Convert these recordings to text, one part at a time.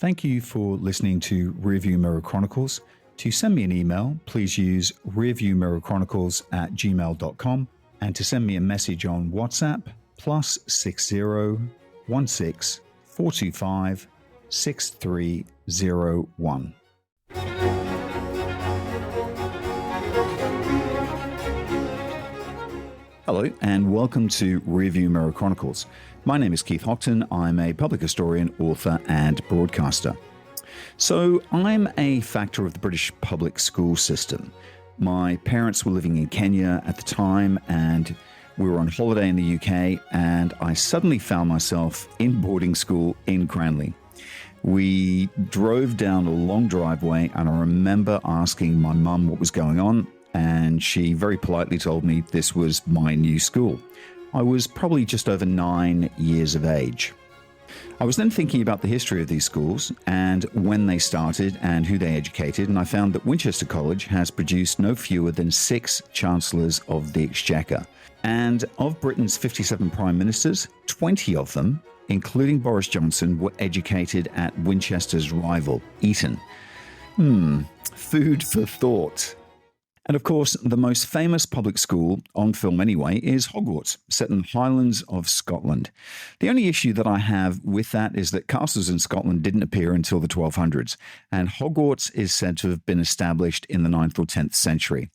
Thank you for listening to Rearview Mirror Chronicles. To send me an email, please use rearviewmirrorchronicles@gmail.com, and to send me a message on WhatsApp, +60 16 425 6301. Hello and welcome to Rearview Mirror Chronicles. My name is Keith Hockton. I'm a public historian, author and broadcaster. So I'm a factor of the British public school system. My parents were living in Kenya at the time and we were on holiday in the UK, and I suddenly found myself in boarding school in Cranley. We drove down a long driveway and I remember asking my mum what was going on, and she very politely told me this was my new school. I was probably just over 9 years of age. I was then thinking about the history of these schools and when they started and who they educated, and I found that Winchester College has produced no fewer than 6 Chancellors of the Exchequer. And of Britain's 57 Prime Ministers, 20 of them, including Boris Johnson, were educated at Winchester's rival, Eton. Food for thought. And of course, the most famous public school, on film anyway, is Hogwarts, set in the Highlands of Scotland. The only issue that I have with that is that castles in Scotland didn't appear until the 1200s, and Hogwarts is said to have been established in the 9th or 10th century.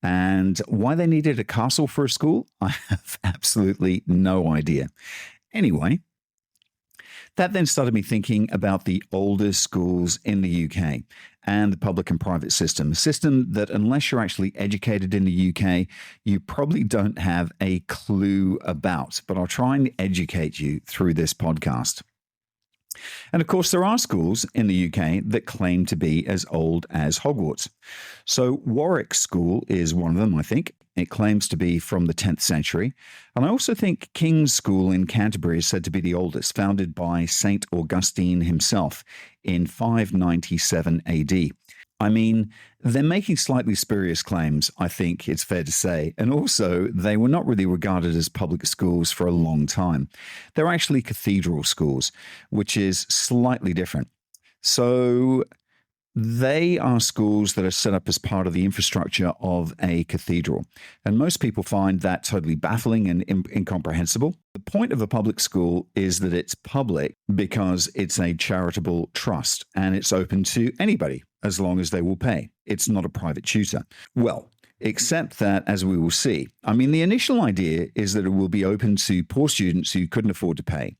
And why they needed a castle for a school, I have absolutely no idea. Anyway, that then started me thinking about the oldest schools in the UK and the public and private system, a system that unless you're actually educated in the UK, you probably don't have a clue about, but I'll try and educate you through this podcast. And of course, there are schools in the UK that claim to be as old as Hogwarts. So Warwick School is one of them, I think. It claims to be from the 10th century. And I also think King's School in Canterbury is said to be the oldest, founded by St. Augustine himself in 597 AD. I mean, they're making slightly spurious claims, I think it's fair to say. And also, they were not really regarded as public schools for a long time. They're actually cathedral schools, which is slightly different. So they are schools that are set up as part of the infrastructure of a cathedral. And most people find that totally baffling and incomprehensible. The point of a public school is that it's public because it's a charitable trust and it's open to anybody as long as they will pay. It's not a private tutor. Well, except that, as we will see, I mean, the initial idea is that it will be open to poor students who couldn't afford to pay.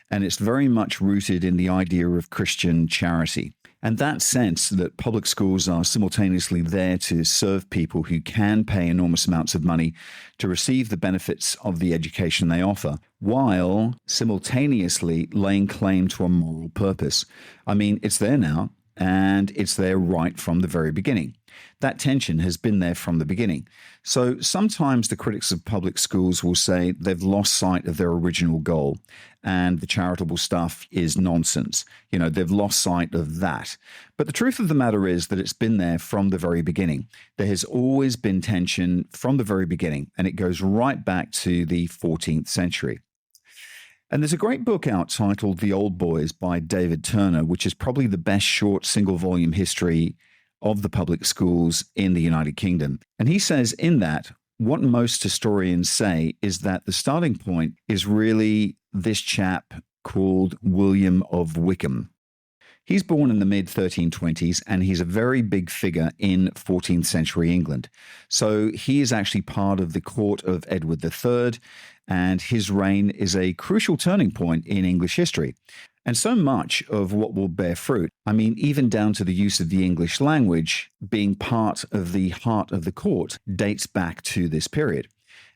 And it's very much rooted in the idea of Christian charity. And that sense that public schools are simultaneously there to serve people who can pay enormous amounts of money to receive the benefits of the education they offer, while simultaneously laying claim to a moral purpose. I mean, it's there now, and it's there right from the very beginning. That tension has been there from the beginning. So sometimes the critics of public schools will say they've lost sight of their original goal and the charitable stuff is nonsense. You know, they've lost sight of that. But the truth of the matter is that it's been there from the very beginning. There has always been tension from the very beginning, and it goes right back to the 14th century. And there's a great book out titled The Old Boys by David Turner, which is probably the best short single-volume history of the public schools in the United Kingdom. And he says in that, what most historians say is that the starting point is really this chap called William of Wykeham. He's born in the mid-1320s, and he's a very big figure in 14th century England. So he is actually part of the court of Edward III, and his reign is a crucial turning point in English history. And so much of what will bear fruit, I mean, even down to the use of the English language being part of the heart of the court, dates back to this period.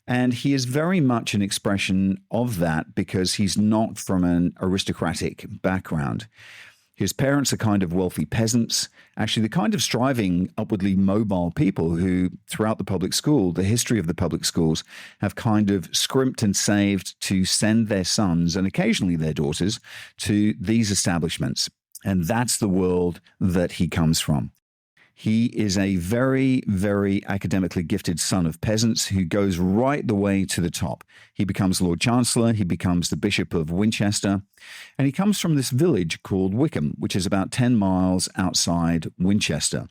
And he is very much an expression of that because he's not from an aristocratic background. His parents are kind of wealthy peasants, actually the kind of striving, upwardly mobile people who, throughout the public school, the history of the public schools, have kind of scrimped and saved to send their sons and occasionally their daughters to these establishments. And that's the world that he comes from. He is a very, very academically gifted son of peasants who goes right the way to the top. He becomes Lord Chancellor, he becomes the Bishop of Winchester, and he comes from this village called Wickham, which is about 10 miles outside Winchester.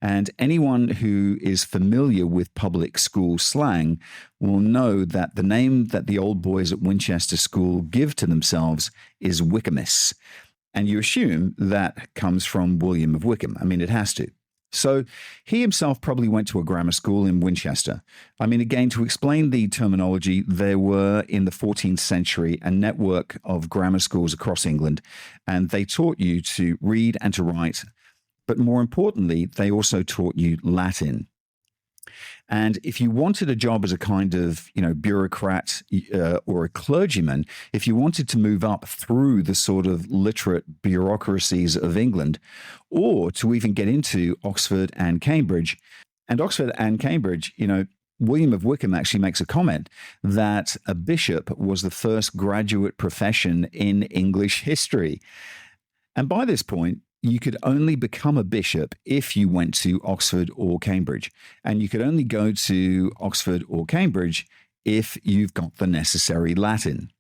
And anyone who is familiar with public school slang will know that the name that the old boys at Winchester School give to themselves is Wickhamists. And you assume that comes from William of Wickham. I mean, it has to. So he himself probably went to a grammar school in Winchester. I mean, again, to explain the terminology, there were in the 14th century a network of grammar schools across England, and they taught you to read and to write. But more importantly, they also taught you Latin. And if you wanted a job as a kind of, bureaucrat or a clergyman, if you wanted to move up through the sort of literate bureaucracies of England, or to even get into Oxford and Cambridge, William of Wickham actually makes a comment that a bishop was the first graduate profession in English history. And by this point, you could only become a bishop if you went to Oxford or Cambridge. And you could only go to Oxford or Cambridge if you've got the necessary Latin.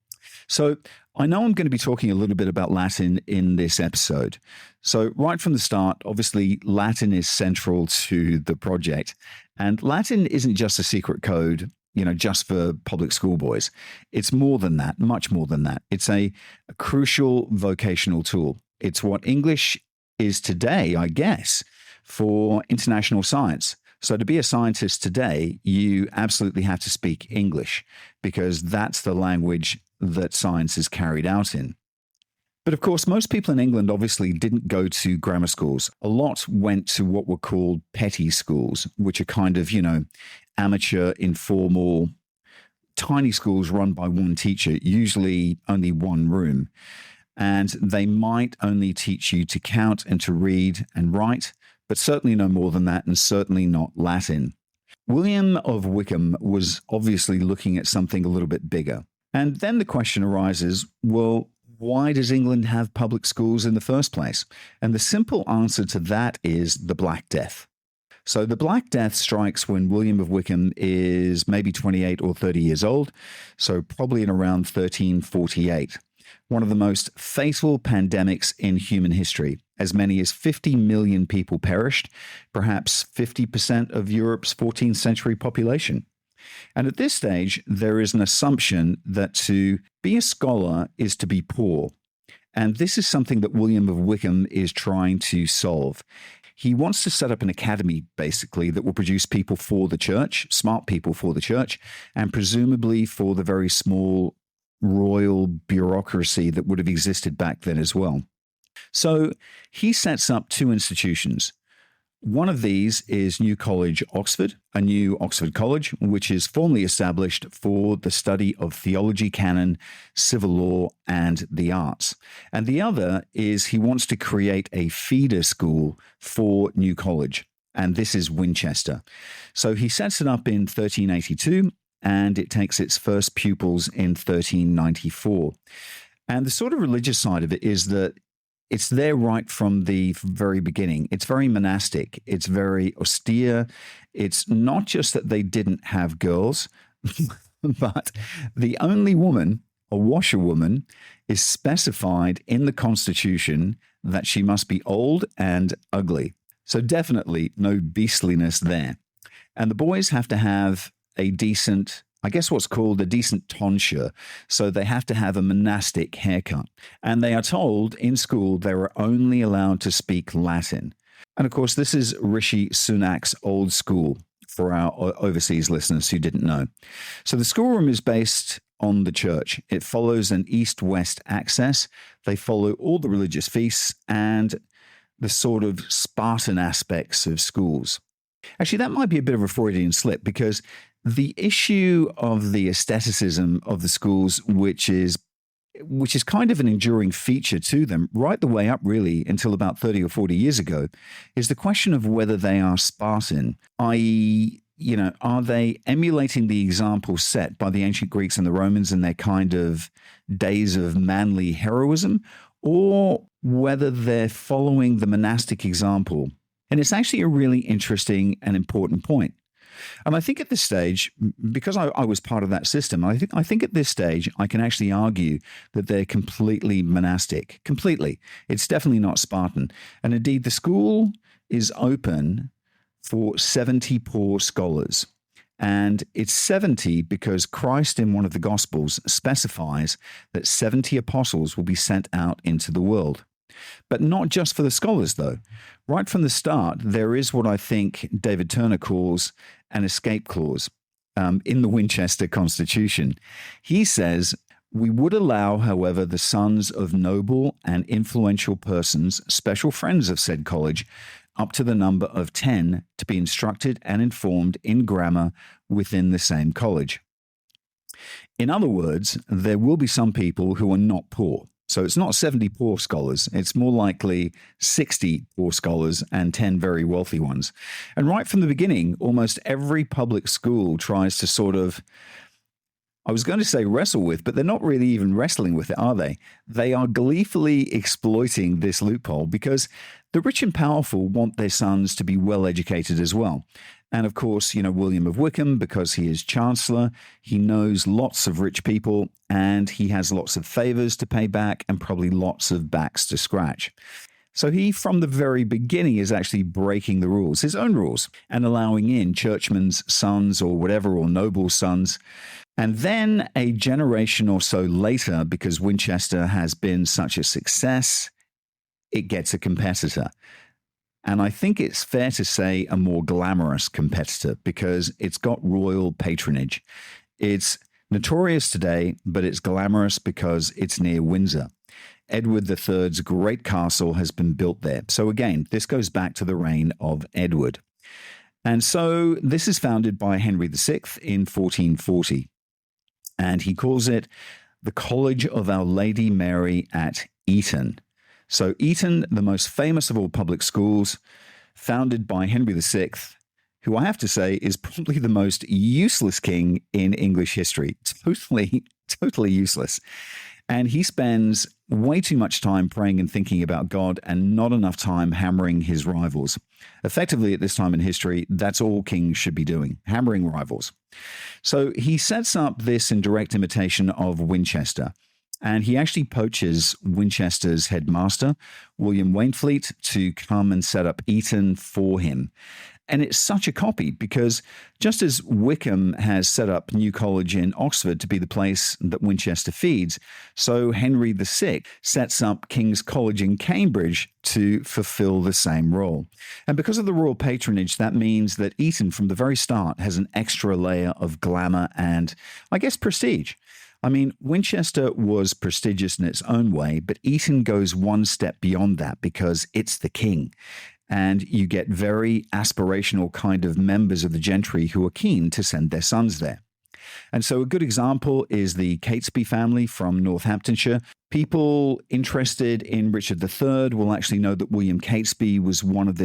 So I know I'm going to be talking a little bit about Latin in this episode. So right from the start, obviously, Latin is central to the project. And Latin isn't just a secret code, just for public school boys. It's more than that, much more than that. It's a crucial vocational tool. It's what English is today, I guess, for international science. So to be a scientist today, you absolutely have to speak English because that's the language that science is carried out in. But of course, most people in England obviously didn't go to grammar schools. A lot went to what were called petty schools, which are kind of, amateur, informal, tiny schools run by one teacher, usually only one room. And they might only teach you to count and to read and write, but certainly no more than that, and certainly not Latin. William of Wickham was obviously looking at something a little bit bigger. And then the question arises, well, why does England have public schools in the first place? And the simple answer to that is the Black Death. So the Black Death strikes when William of Wickham is maybe 28 or 30 years old, so probably in around 1348. One of the most fatal pandemics in human history. As many as 50 million people perished, perhaps 50% of Europe's 14th century population. And at this stage, there is an assumption that to be a scholar is to be poor. And this is something that William of Wickham is trying to solve. He wants to set up an academy, basically, that will produce people for the church, smart people for the church, and presumably for the very small royal bureaucracy that would have existed back then as well. So he sets up two institutions. One of these is New College, Oxford, a new Oxford College, which is formally established for the study of theology, canon, civil law, and the arts. And the other is he wants to create a feeder school for New College, and this is Winchester. So he sets it up in 1382, and it takes its first pupils in 1394. And the sort of religious side of it is that it's there right from the very beginning. It's very monastic. It's very austere. It's not just that they didn't have girls, but the only woman, a washerwoman, is specified in the Constitution that she must be old and ugly. So definitely no beastliness there. And the boys have to have a decent, I guess what's called a decent tonsure. So they have to have a monastic haircut. And they are told in school they are only allowed to speak Latin. And of course, this is Rishi Sunak's old school for our overseas listeners who didn't know. So the schoolroom is based on the church. It follows an east-west axis. They follow all the religious feasts and the sort of Spartan aspects of schools. Actually, that might be a bit of a Freudian slip because the issue of the aestheticism of the schools, which is kind of an enduring feature to them right the way up really until about 30 or 40 years ago, is the question of whether they are Spartan, i.e., are they emulating the example set by the ancient Greeks and the Romans in their kind of days of manly heroism, or whether they're following the monastic example. And it's actually a really interesting and important point. And I think at this stage, because I was part of that system, I think at this stage I can actually argue that they're completely monastic. Completely. It's definitely not Spartan. And indeed, the school is open for 70 poor scholars. And it's 70 because Christ in one of the Gospels specifies that 70 apostles will be sent out into the world. But not just for the scholars, though. Right from the start, there is what I think David Turner calls an escape clause in the Winchester Constitution. He says, "We would allow, however, the sons of noble and influential persons, special friends of said college, up to the number of 10, to be instructed and informed in grammar within the same college." In other words, there will be some people who are not poor. So it's not 70 poor scholars. It's more likely 60 poor scholars and 10 very wealthy ones. And right from the beginning, almost every public school tries to sort of, I was going to say wrestle with, but they're not really even wrestling with it, are they? They are gleefully exploiting this loophole because the rich and powerful want their sons to be well educated as well. And of course, William of Wykeham, because he is Chancellor, he knows lots of rich people and he has lots of favors to pay back and probably lots of backs to scratch. So he, from the very beginning, is actually breaking the rules, his own rules, and allowing in churchmen's sons or whatever, or noble sons. And then a generation or so later, because Winchester has been such a success, it gets a competitor. And I think it's fair to say a more glamorous competitor because it's got royal patronage. It's notorious today, but it's glamorous because it's near Windsor. Edward III's great castle has been built there. So again, this goes back to the reign of Edward. And so this is founded by Henry VI in 1440. And he calls it the College of Our Lady Mary at Eton. So Eton, the most famous of all public schools, founded by Henry VI, who I have to say is probably the most useless king in English history. Totally useless. And he spends way too much time praying and thinking about God and not enough time hammering his rivals. Effectively, at this time in history, that's all kings should be doing, hammering rivals. So he sets up this in direct imitation of Winchester. And he actually poaches Winchester's headmaster, William Waynflete, to come and set up Eton for him. And it's such a copy because just as Wykeham has set up New College in Oxford to be the place that Winchester feeds, so Henry VI sets up King's College in Cambridge to fulfill the same role. And because of the royal patronage, that means that Eton from the very start has an extra layer of glamour and, I guess, prestige. I mean, Winchester was prestigious in its own way, but Eton goes one step beyond that because it's the king. And you get very aspirational kind of members of the gentry who are keen to send their sons there. And so a good example is the Catesby family from Northamptonshire. People interested in Richard III will actually know that William Catesby was one of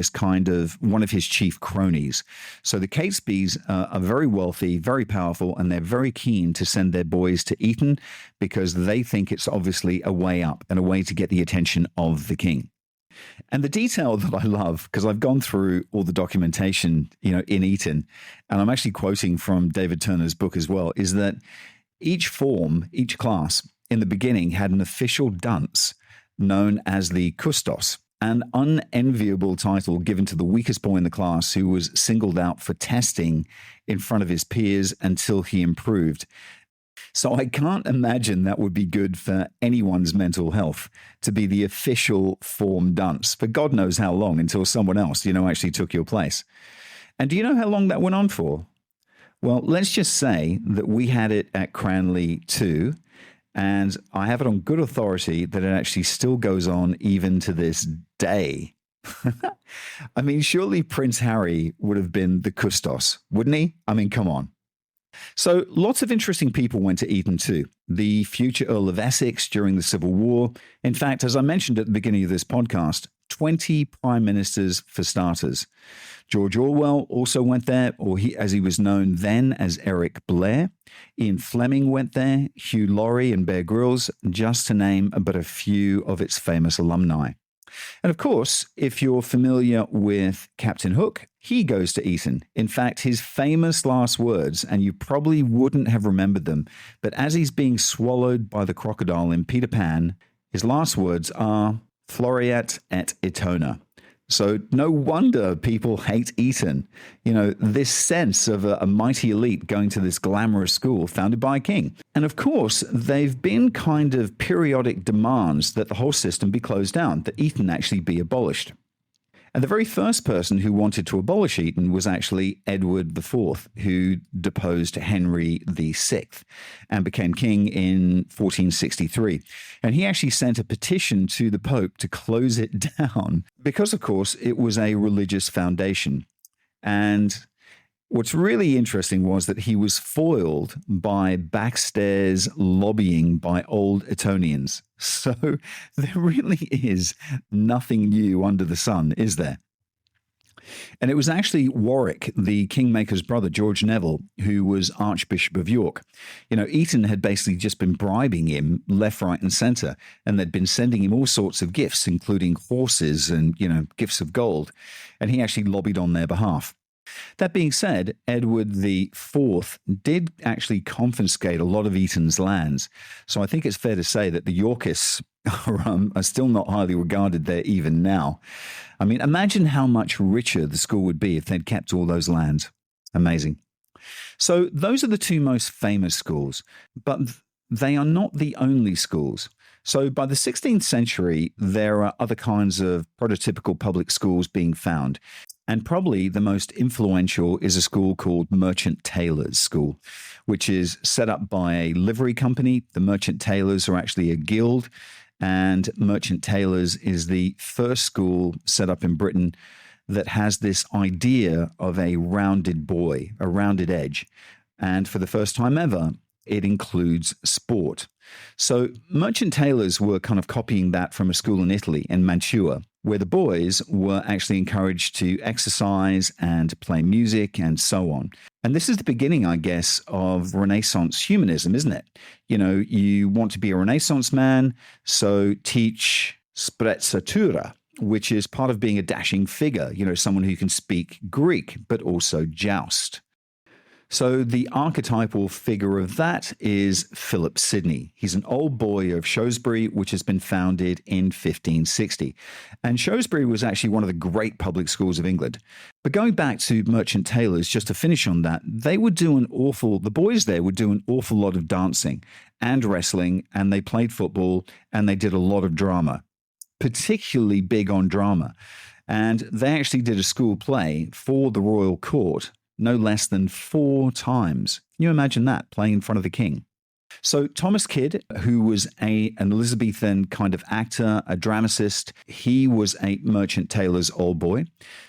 his chief cronies. So the Catesbys are very wealthy, very powerful, and they're very keen to send their boys to Eton because they think it's obviously a way up and a way to get the attention of the king. And the detail that I love, because I've gone through all the documentation, in Eton, and I'm actually quoting from David Turner's book as well, is that each class in the beginning had an official dunce known as the custos, an unenviable title given to the weakest boy in the class who was singled out for testing in front of his peers until he improved. So I can't imagine that would be good for anyone's mental health to be the official form dunce for God knows how long until someone else, actually took your place. And do you know how long that went on for? Well, let's just say that we had it at Cranleigh too, and I have it on good authority that it actually still goes on even to this day. I mean, surely Prince Harry would have been the custos, wouldn't he? I mean, come on. So lots of interesting people went to Eton too. The future Earl of Essex during the Civil War. In fact, as I mentioned at the beginning of this podcast, 20 prime ministers for starters. George Orwell also went there, as he was known then as Eric Blair. Ian Fleming went there, Hugh Laurie and Bear Grylls, just to name but a few of its famous alumni. And of course, if you're familiar with Captain Hook, he goes to Eton. In fact, his famous last words, and you probably wouldn't have remembered them, but as he's being swallowed by the crocodile in Peter Pan, his last words are Floreat et Etona. So no wonder people hate Eton. You know, this sense of a mighty elite going to this glamorous school founded by a king. And of course, they've been kind of periodic demands that the whole system be closed down, that Eton actually be abolished. And the very first person who wanted to abolish Eton was actually Edward IV, who deposed Henry VI and became king in 1463. And he actually sent a petition to the Pope to close it down because, of course, it was a religious foundation. And what's really interesting was that he was foiled by backstairs lobbying by old Etonians. So there really is nothing new under the sun, is there? And it was actually Warwick, the kingmaker's brother, George Neville, who was Archbishop of York. You know, Eton had basically just been bribing him left, right, and centre, and they'd been sending him all sorts of gifts, including horses and, gifts of gold. And he actually lobbied on their behalf. That being said, Edward IV did actually confiscate a lot of Eton's lands. So I think it's fair to say that the Yorkists are still not highly regarded there even now. I mean, imagine how much richer the school would be if they'd kept all those lands. Amazing. So those are the two most famous schools, but they are not the only schools. So by the 16th century, there are other kinds of prototypical public schools being found. And probably the most influential is a school called Merchant Taylors' School, which is set up by a livery company. The Merchant Taylors are actually a guild, and Merchant Taylors is the first school set up in Britain that has this idea of a rounded boy, a rounded edge. And for the first time ever, it includes sport. So Merchant Taylors were kind of copying that from a school in Italy, in Mantua, where the boys were actually encouraged to exercise and play music and so on. And this is the beginning, I guess, of Renaissance humanism, isn't it? You know, you want to be a Renaissance man, so teach sprezzatura, which is part of being a dashing figure, someone who can speak Greek, but also joust. So the archetypal figure of that is Philip Sidney. He's an old boy of Shrewsbury, which has been founded in 1560. And Shrewsbury was actually one of the great public schools of England. But going back to Merchant Taylors, just to finish on that, the boys there would do an awful lot of dancing and wrestling, and they played football, and they did a lot of drama, particularly big on drama. And they actually did a school play for the royal court no less than 4 times. Can you imagine that, playing in front of the king? So Thomas Kidd, who was an Elizabethan kind of actor, a dramatist, he was a Merchant Taylors' old boy.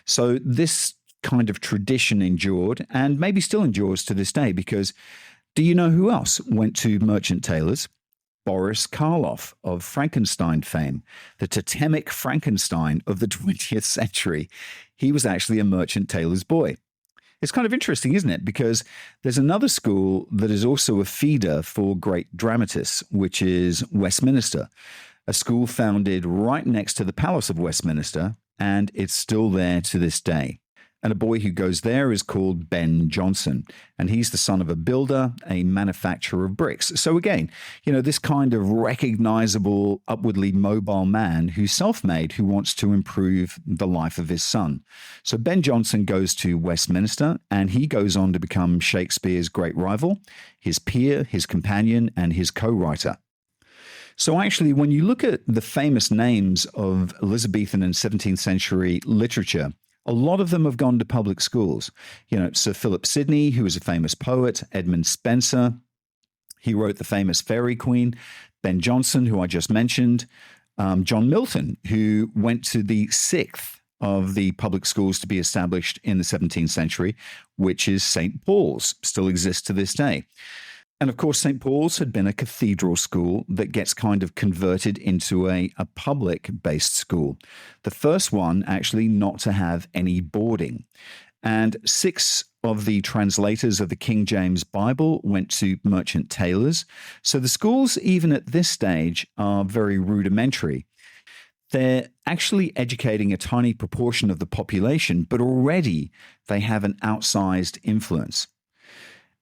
So this kind of tradition endured, and maybe still endures to this day, because do you know who else went to Merchant Taylors? Boris Karloff of Frankenstein fame, the totemic Frankenstein of the 20th century. He was actually a Merchant Taylors' boy. It's kind of interesting, isn't it? Because there's another school that is also a feeder for great dramatists, which is Westminster, a school founded right next to the Palace of Westminster, and it's still there to this day. And a boy who goes there is called Ben Jonson, and he's the son of a builder, a manufacturer of bricks. So again, this kind of recognizable, upwardly mobile man who's self-made, who wants to improve the life of his son. So Ben Jonson goes to Westminster, and he goes on to become Shakespeare's great rival, his peer, his companion, and his co-writer. So actually, when you look at the famous names of Elizabethan and 17th century literature, a lot of them have gone to public schools. Sir Philip Sidney, who was a famous poet, Edmund Spenser, he wrote the famous Fairy Queen, Ben Jonson, who I just mentioned, John Milton, who went to the 6th of the public schools to be established in the 17th century, which is St. Paul's, still exists to this day. And of course, St. Paul's had been a cathedral school that gets kind of converted into a public-based school. The first one actually not to have any boarding. And 6 of the translators of the King James Bible went to Merchant Taylors. So the schools, even at this stage, are very rudimentary. They're actually educating a tiny proportion of the population, but already they have an outsized influence.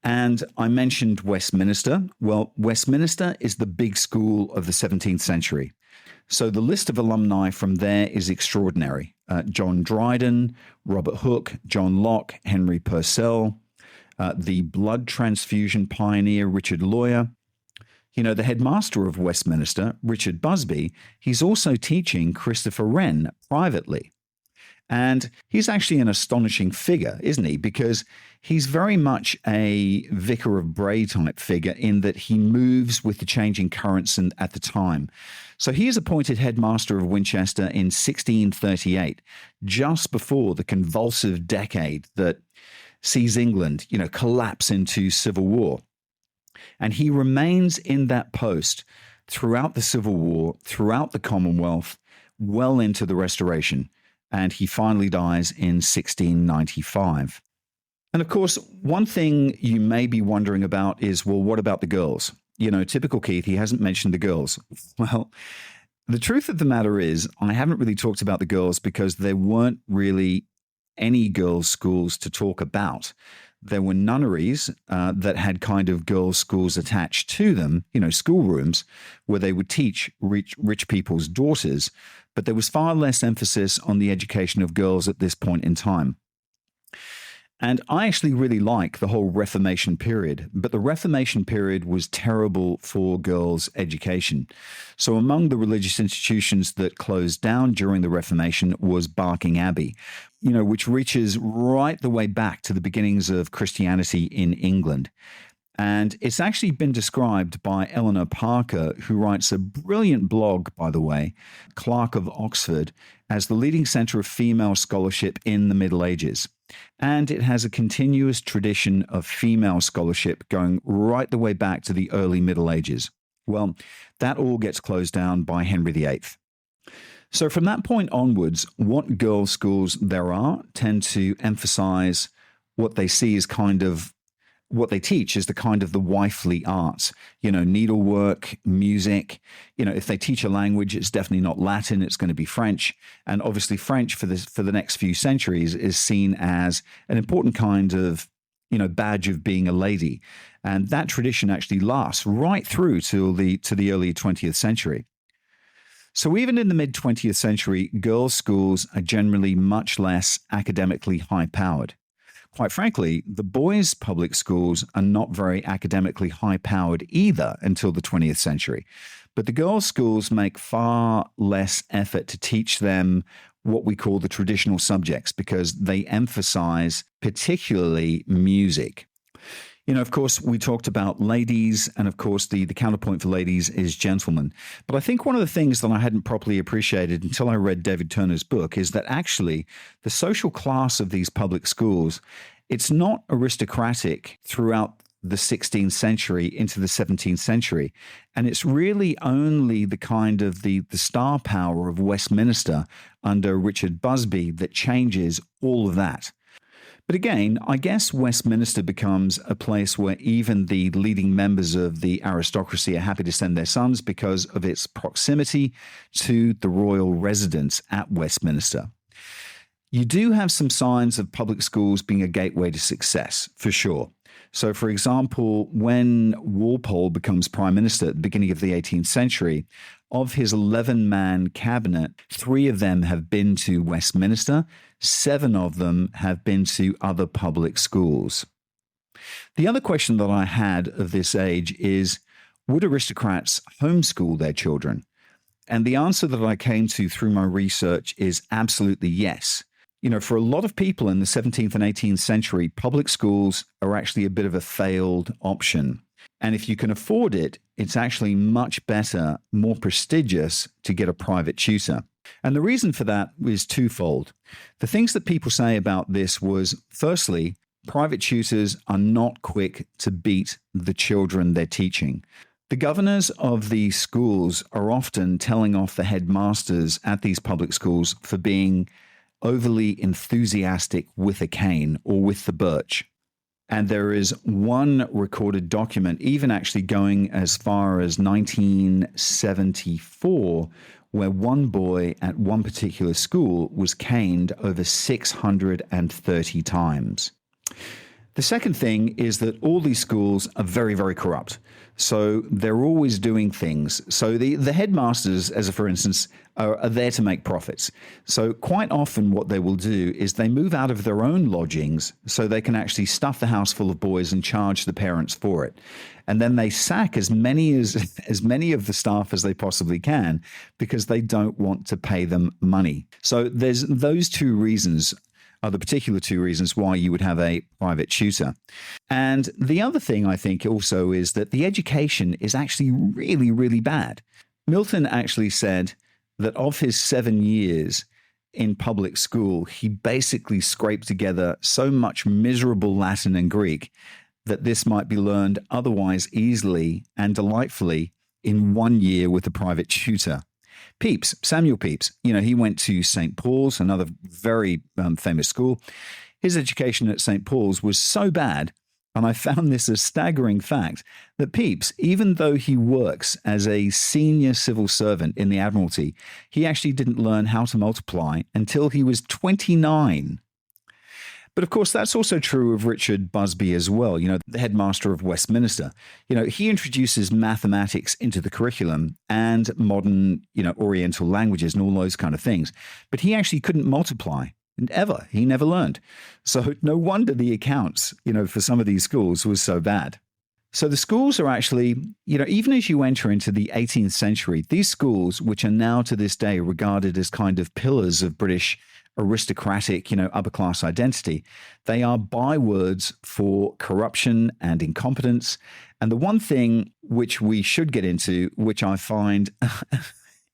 And I mentioned Westminster. Well, Westminster is the big school of the 17th century. So the list of alumni from there is extraordinary. John Dryden, Robert Hooke, John Locke, Henry Purcell, the blood transfusion pioneer Richard Lawyer. You know, the headmaster of Westminster, Richard Busby, he's also teaching Christopher Wren privately. And he's actually an astonishing figure, isn't he? Because he's very much a Vicar of Bray type figure in that he moves with the changing currents at the time. So he is appointed headmaster of Winchester in 1638, just before the convulsive decade that sees England, collapse into civil war. And he remains in that post throughout the Civil War, throughout the Commonwealth, well into the Restoration. And he finally dies in 1695. And of course, one thing you may be wondering about is, well, what about the girls? Typical Keith, he hasn't mentioned the girls. Well, the truth of the matter is, I haven't really talked about the girls because there weren't really any girls' schools to talk about. There were nunneries that had kind of girls' schools attached to them, schoolrooms where they would teach rich people's daughters, but there was far less emphasis on the education of girls at this point in time. And I actually really like the whole Reformation period, but the Reformation period was terrible for girls' education. So among the religious institutions that closed down during the Reformation was Barking Abbey, which reaches right the way back to the beginnings of Christianity in England. And it's actually been described by Eleanor Parker, who writes a brilliant blog, by the way, Clerk of Oxford, as the leading center of female scholarship in the Middle Ages. And it has a continuous tradition of female scholarship going right the way back to the early Middle Ages. Well, that all gets closed down by Henry VIII. So from that point onwards, what girls' schools there are tend to emphasize what they see as what they teach is the wifely arts, needlework, music. If they teach a language, it's definitely not Latin, it's going to be French. And obviously French for the next few centuries is seen as an important kind of, badge of being a lady. And that tradition actually lasts right through to the early 20th century. So even in the mid-20th century, girls' schools are generally much less academically high-powered. Quite frankly, the boys' public schools are not very academically high-powered either until the 20th century. But the girls' schools make far less effort to teach them what we call the traditional subjects because they emphasize particularly music. Of course, we talked about ladies, and of course, the counterpoint for ladies is gentlemen. But I think one of the things that I hadn't properly appreciated until I read David Turner's book is that actually the social class of these public schools, it's not aristocratic throughout the 16th century into the 17th century. And it's really only the kind of the star power of Westminster under Richard Busby that changes all of that. But again, I guess Westminster becomes a place where even the leading members of the aristocracy are happy to send their sons because of its proximity to the royal residence at Westminster. You do have some signs of public schools being a gateway to success, for sure. So, for example, when Walpole becomes prime minister at the beginning of the 18th century, of his 11-man cabinet, 3 of them have been to Westminster, 7 of them have been to other public schools. The other question that I had of this age is, would aristocrats homeschool their children? And the answer that I came to through my research is absolutely yes. For a lot of people in the 17th and 18th century, public schools are actually a bit of a failed option. And if you can afford it, it's actually much better, more prestigious to get a private tutor. And the reason for that is twofold. The things that people say about this was, firstly, private tutors are not quick to beat the children they're teaching. The governors of these schools are often telling off the headmasters at these public schools for being overly enthusiastic with a cane or with the birch. And there is one recorded document, even actually going as far as 1974, where one boy at one particular school was caned over 630 times. The second thing is that all these schools are very, very corrupt. So they're always doing things. So the headmasters, as a for instance, are there to make profits. So quite often what they will do is they move out of their own lodgings so they can actually stuff the house full of boys and charge the parents for it. And then they sack as many of the staff as they possibly can because they don't want to pay them money. So there's those two reasons are the particular two reasons why you would have a private tutor. And the other thing I think also is that the education is actually really, really bad. Milton actually said that of his 7 years in public school, he basically scraped together so much miserable Latin and Greek that this might be learned otherwise easily and delightfully in 1 year with a private tutor. Pepys, Samuel Pepys, he went to St. Paul's, another very famous school. His education at St. Paul's was so bad, and I found this a staggering fact, that Pepys, even though he works as a senior civil servant in the Admiralty, he actually didn't learn how to multiply until he was 29. But of course, that's also true of Richard Busby as well, the headmaster of Westminster. He introduces mathematics into the curriculum and modern, Oriental languages and all those kind of things. But he actually couldn't multiply ever. He never learned. So no wonder the accounts, for some of these schools was so bad. So the schools are actually, even as you enter into the 18th century, these schools, which are now to this day regarded as kind of pillars of British aristocratic, upper class identity, they are bywords for corruption and incompetence. And the one thing which we should get into, which I find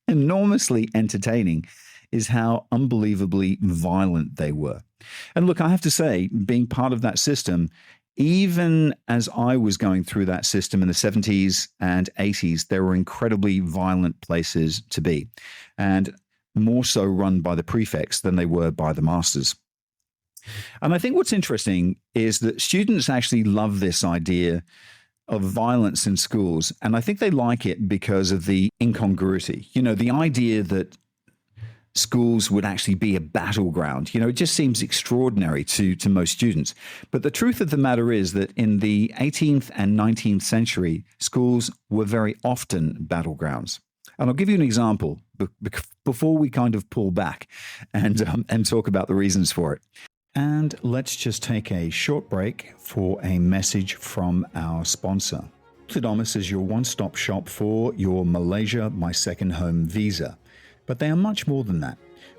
enormously entertaining, is how unbelievably violent they were. And look, I have to say, being part of that system, even as I was going through that system in the 70s and 80s, there were incredibly violent places to be. And more so run by the prefects than they were by the masters. And I think what's interesting is that students actually love this idea of violence in schools. And I think they like it because of the incongruity. The idea that schools would actually be a battleground. It just seems extraordinary to most students. But the truth of the matter is that in the 18th and 19th century, schools were very often battlegrounds. And I'll give you an example before we kind of pull back and talk about the reasons for it. And let's just take a short break for a message from our sponsor. Ultidomus is your one-stop shop for your Malaysia My Second Home visa. But they are much more than that.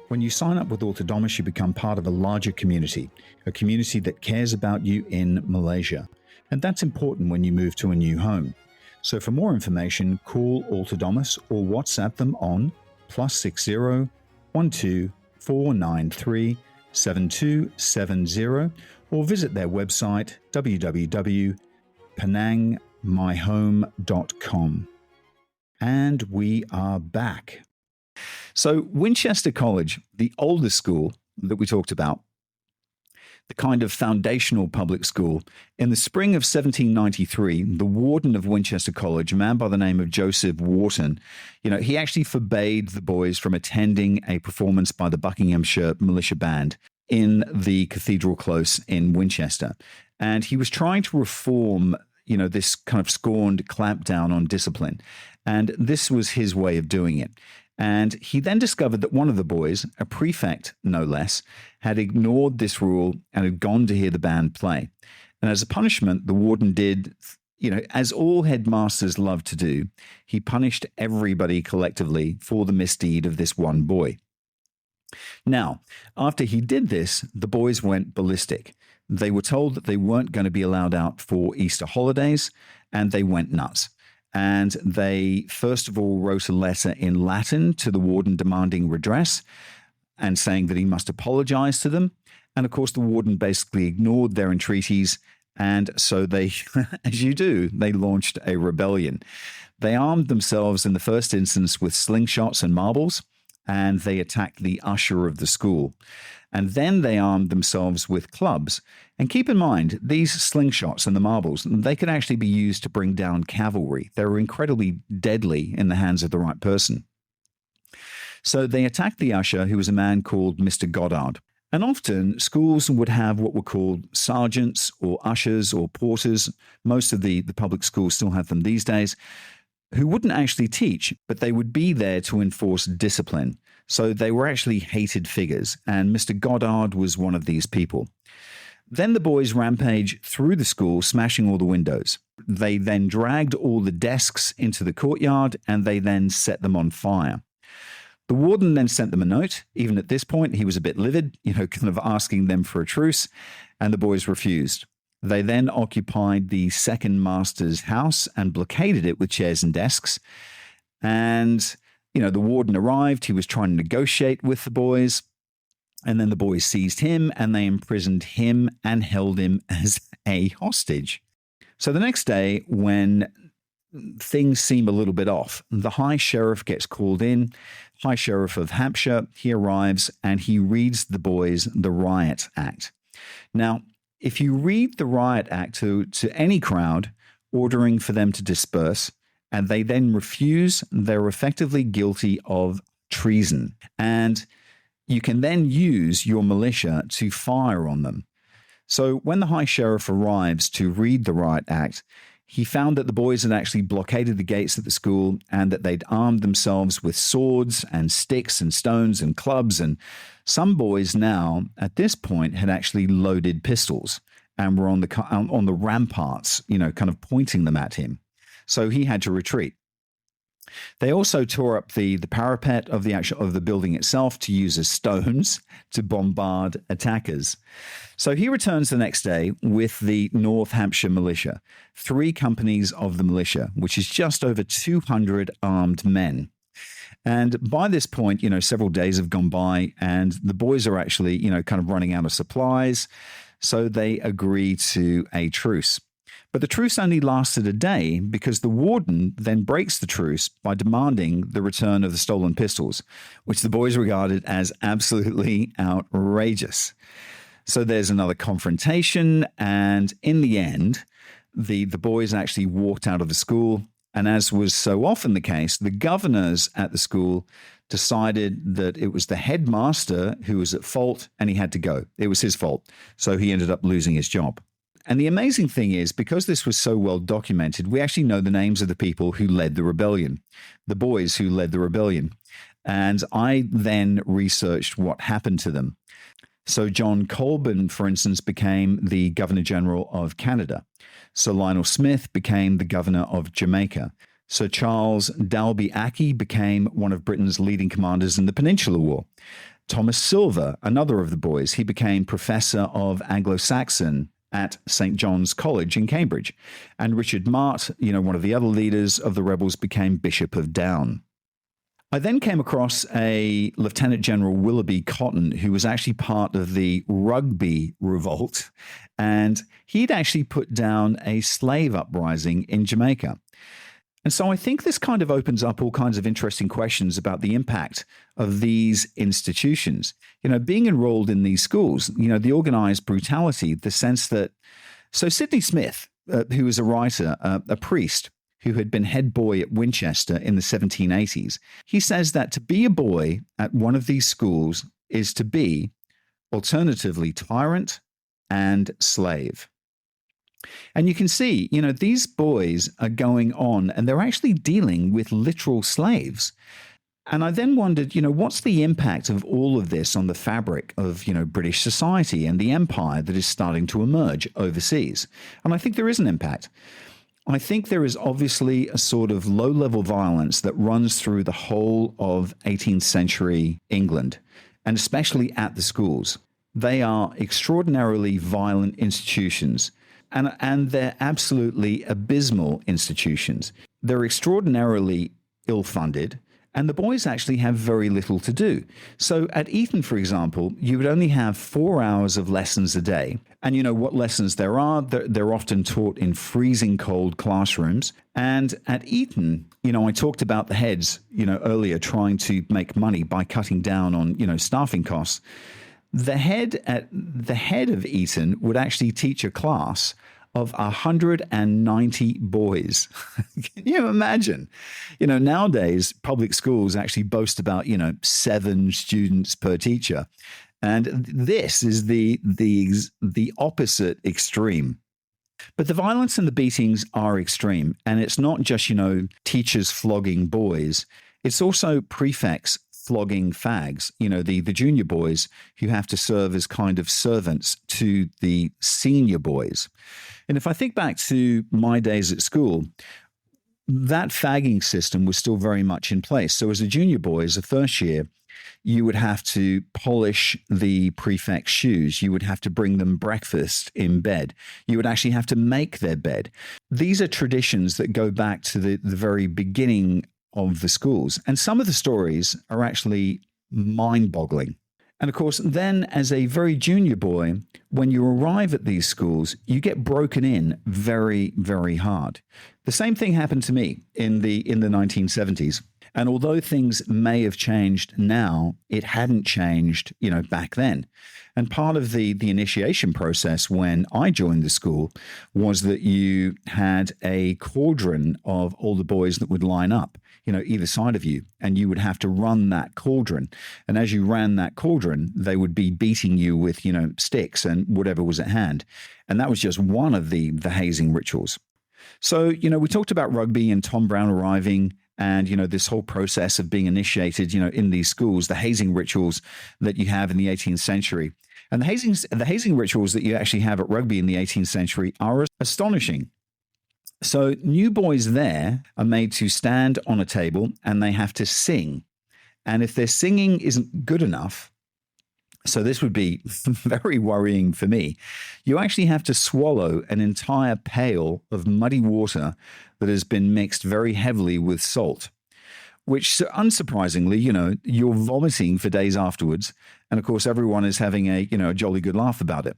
When you sign up with Ultidomus, you become part of a larger community, a community that cares about you in Malaysia. And that's important when you move to a new home. So for more information, call Ultidomus or WhatsApp them on +60 12 493 7270 or visit their website www.penangmyhome.com. And we are back. So Winchester College, the oldest school that we talked about, the kind of foundational public school, in the spring of 1793, the warden of Winchester College, a man by the name of Joseph Wharton, he actually forbade the boys from attending a performance by the Buckinghamshire Militia Band in the Cathedral Close in Winchester. And he was trying to reform, this kind of scorned clampdown on discipline. And this was his way of doing it. And he then discovered that one of the boys, a prefect no less, had ignored this rule and had gone to hear the band play. And as a punishment, the warden did, as all headmasters love to do, he punished everybody collectively for the misdeed of this one boy. Now, after he did this, the boys went ballistic. They were told that they weren't going to be allowed out for Easter holidays, and they went nuts. And they, first of all, wrote a letter in Latin to the warden demanding redress and saying that he must apologize to them. And of course, the warden basically ignored their entreaties. And so they, as you do, they launched a rebellion. They armed themselves in the first instance with slingshots and marbles. and they attacked the usher of the school. And then they armed themselves with clubs. And keep in mind, these slingshots and the marbles, they could actually be used to bring down cavalry. They were incredibly deadly in the hands of the right person. So they attacked the usher, who was a man called Mr. Goddard. And often schools would have what were called sergeants or ushers or porters. Most of the public schools still have them these days, who wouldn't actually teach, but they would be there to enforce discipline. So they were actually hated figures, and Mr. Goddard was one of these people. Then the boys rampaged through the school, smashing all the windows. They then dragged all the desks into the courtyard, and they then set them on fire. The warden then sent them a note. Even at this point, he was a bit livid, kind of asking them for a truce, and the boys refused. They then occupied the second master's house and blockaded it with chairs and desks. And, the warden arrived. He was trying to negotiate with the boys. And then the boys seized him and they imprisoned him and held him as a hostage. So the next day, when things seem a little bit off, the High Sheriff gets called in. High Sheriff of Hampshire, he arrives and he reads the boys the Riot Act. Now, if you read the Riot Act to any crowd, ordering for them to disperse, and they then refuse, they're effectively guilty of treason. And you can then use your militia to fire on them. So when the High Sheriff arrives to read the Riot Act, he found that the boys had actually blockaded the gates at the school and that they'd armed themselves with swords and sticks and stones and clubs. And some boys now, at this point, had actually loaded pistols and were on the ramparts, kind of pointing them at him. So he had to retreat. They also tore up the parapet of the building itself to use as stones to bombard attackers. So he returns the next day with the North Hampshire militia, 3 companies of the militia, which is just over 200 armed men. And by this point, several days have gone by and the boys are actually, kind of running out of supplies. So they agree to a truce. But the truce only lasted a day because the warden then breaks the truce by demanding the return of the stolen pistols, which the boys regarded as absolutely outrageous. So there's another confrontation, and in the end, the boys actually walked out of the school. And as was so often the case, the governors at the school decided that it was the headmaster who was at fault and he had to go. It was his fault. So he ended up losing his job. And the amazing thing is, because this was so well documented, we actually know the names of the people who led the rebellion, the boys who led the rebellion. And I then researched what happened to them. So John Colborne, for instance, became the Governor General of Canada. Sir Lionel Smith became the Governor of Jamaica. Sir Charles Dalby-Aki became one of Britain's leading commanders in the Peninsular War. Thomas Silver, another of the boys, he became Professor of Anglo-Saxon at St. John's College in Cambridge. And Richard Mart, one of the other leaders of the rebels, became Bishop of Down. I then came across a Lieutenant General Willoughby Cotton, who was actually part of the Rugby Revolt, and he'd actually put down a slave uprising in Jamaica. And so I think this kind of opens up all kinds of interesting questions about the impact of these institutions. Being enrolled in these schools, the organized brutality, the sense that... So Sidney Smith, who was a writer, a priest, who had been head boy at Winchester in the 1780s, he says that to be a boy at one of these schools is to be, alternatively, tyrant and slave. And you can see, these boys are going on and they're actually dealing with literal slaves. And I then wondered, what's the impact of all of this on the fabric of, British society and the empire that is starting to emerge overseas? And I think there is an impact. I think there is obviously a sort of low-level violence that runs through the whole of 18th century England, and especially at the schools. They are extraordinarily violent institutions, and they're absolutely abysmal institutions. They're extraordinarily ill-funded, and the boys actually have very little to do. So at Eton, for example, you would only have 4 hours of lessons a day, And you know what lessons there are? They're often taught in freezing cold classrooms. And at Eton, you know, I talked about the heads, you know, earlier trying to make money by cutting down on, you know, staffing costs. The head of Eton would actually teach a class of 190 boys. Can you imagine? You know, nowadays public schools actually boast about, you know, 7 students per teacher. And this is the opposite extreme. But the violence and the beatings are extreme. And it's not just, you know, teachers flogging boys. It's also prefects flogging fags, you know, the junior boys who have to serve as kind of servants to the senior boys. And if I think back to my days at school, that fagging system was still very much in place. So as a junior boy, as a first year, you would have to polish the prefect's shoes. You would have to bring them breakfast in bed. You would actually have to make their bed. These are traditions that go back to the very beginning of the schools. And some of the stories are actually mind-boggling. And of course, then as a very junior boy, when you arrive at these schools, you get broken in very, very hard. The same thing happened to me in the 1970s. And although things may have changed now, it hadn't changed, you know, back then. And part of the initiation process when I joined the school was that you had a cauldron of older boys that would line up, you know, either side of you, and you would have to run that cauldron. And as you ran that cauldron, they would be beating you with, you know, sticks and whatever was at hand. And that was just one of the hazing rituals. So, you know, we talked about rugby and Tom Brown arriving and, you know, this whole process of being initiated, you know, in these schools, the hazing rituals that you have in the 18th century. And the hazing rituals that you actually have at rugby in the 18th century are astonishing. So new boys there are made to stand on a table and they have to sing. And if their singing isn't good enough, so this would be very worrying for me, you actually have to swallow an entire pail of muddy water that has been mixed very heavily with salt, which unsurprisingly, you know, you're vomiting for days afterwards. And of course, everyone is having a jolly good laugh about it.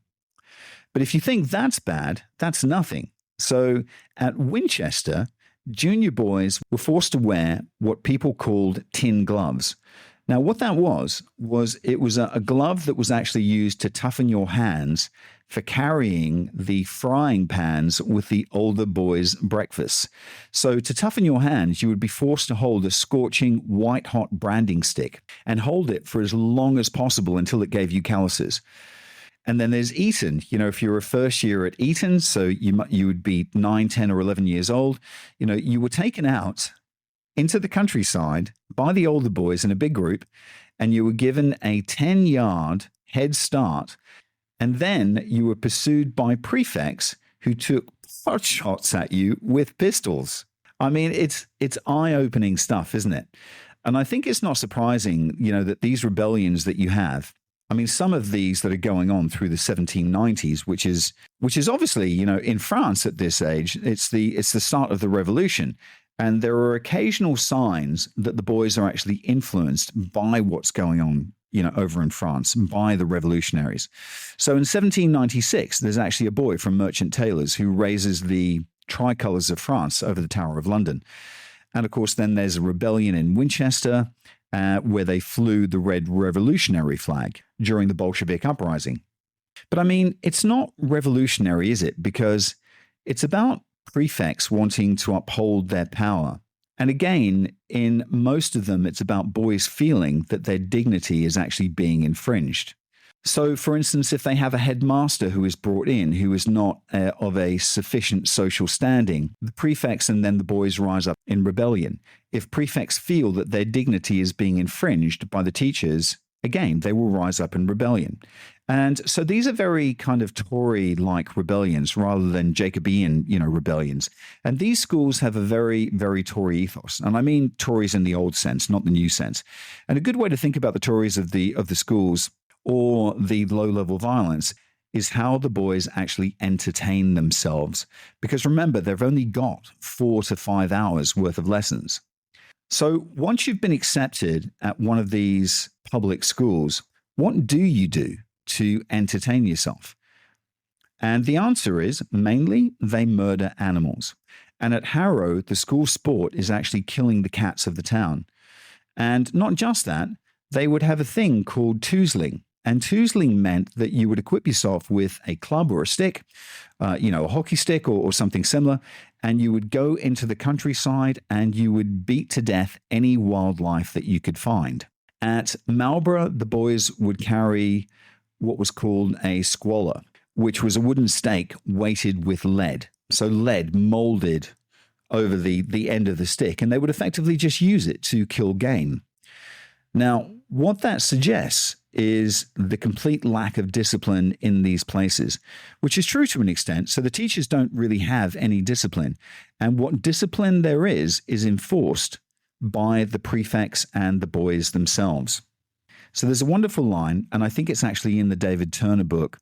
But if you think that's bad, that's nothing. So at Winchester, junior boys were forced to wear what people called tin gloves. Now, what that was it was a glove that was actually used to toughen your hands for carrying the frying pans with the older boys' breakfasts. So to toughen your hands, you would be forced to hold a scorching white-hot branding stick and hold it for as long as possible until it gave you calluses. And then there's Eton. You know, if you're a first year at Eton, so you would be 9, 10, or 11 years old, you know, you were taken out into the countryside by the older boys in a big group, and you were given a 10-yard head start. And then you were pursued by prefects who took pot shots at you with pistols. I mean, it's eye-opening stuff, isn't it? And I think it's not surprising, you know, that these rebellions that you have, I mean, some of these that are going on through the 1790s, which is obviously, you know, in France at this age, it's the start of the revolution. And there are occasional signs that the boys are actually influenced by what's going on, you know, over in France, by the revolutionaries. So in 1796, there's actually a boy from Merchant Taylors who raises the tricolours of France over the Tower of London. And of course, then there's a rebellion in Winchester where they flew the red revolutionary flag during the Bolshevik uprising. But I mean, it's not revolutionary, is it? Because it's about prefects wanting to uphold their power. And again, in most of them, it's about boys feeling that their dignity is actually being infringed. So, for instance, if they have a headmaster who is brought in who is not of a sufficient social standing, the prefects and then the boys rise up in rebellion. If prefects feel that their dignity is being infringed by the teachers, again, they will rise up in rebellion. And so these are very kind of Tory-like rebellions rather than Jacobean, you know, rebellions. And these schools have a very, very Tory ethos. And I mean Tories in the old sense, not the new sense. And a good way to think about the Tories of the schools or the low-level violence is how the boys actually entertain themselves. Because remember, they've only got 4 to 5 hours worth of lessons. So once you've been accepted at one of these public schools, what do you do to entertain yourself? And the answer is mainly they murder animals. And at Harrow, the school sport is actually killing the cats of the town. And not just that, they would have a thing called toozling. And toozling meant that you would equip yourself with a club or a stick, a hockey stick or something similar, and you would go into the countryside and you would beat to death any wildlife that you could find. At Marlborough, the boys would carry what was called a squaller, which was a wooden stake weighted with lead. So lead molded over the end of the stick, and they would effectively just use it to kill game. Now, what that suggests is the complete lack of discipline in these places, which is true to an extent. So the teachers don't really have any discipline. And what discipline there is enforced by the prefects and the boys themselves. So there's a wonderful line, and I think it's actually in the David Turner book.